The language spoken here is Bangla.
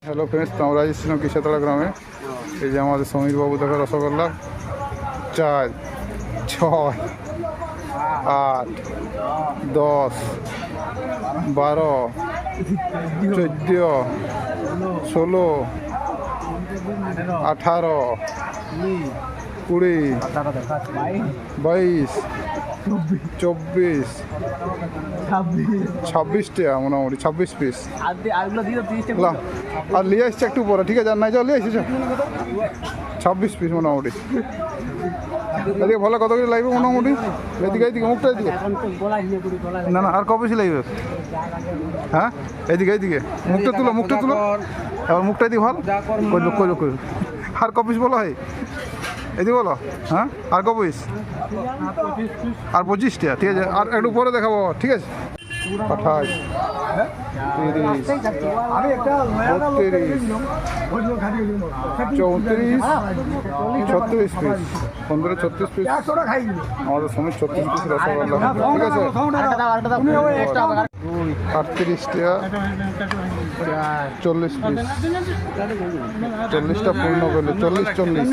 হ্যালো ফ্রেন্ডস, তো আমরা এসেছিলাম কিশাতলা গ্রামে। এই যে আমাদের সমীর বাবু দেখো রসগোল্লা 4, 6, 8, 10, 12, 14, 16, 18, 20, 22, 24, 26 টাকা মোটামুটি 26 পিস। আর নিয়ে আসছে একটু পরে, ঠিক আছে? আর নাই যাও নিয়ে আসছে 26 পিস মোটামুটি। এদিকে ভালো কত করে লাগবে মোটামুটি? এদিকে এইদিকে মুখটা এদিকে না না, আর ক পিস লাগবে? হ্যাঁ এইদিকে এইদিকে মুখটা তুলো, মুখটা তুলো, এবার মুখটা এদিকে ভালো করলো করলো করলো। আর ক পিস বলো হয় এদিকে বলো। হ্যাঁ আর ক পিস? আর 25 টাকা, ঠিক আছে? আর একটু পরে দেখাবো, ঠিক আছে? 28, 30, 32, 34, 36 পিস, 15, 36 পিস আমাদের সময় 36 পিস রসগোল্লা, ঠিক আছে? 38 টাকা 40 পিস, 40টা পূর্ণ করলে 40, 40।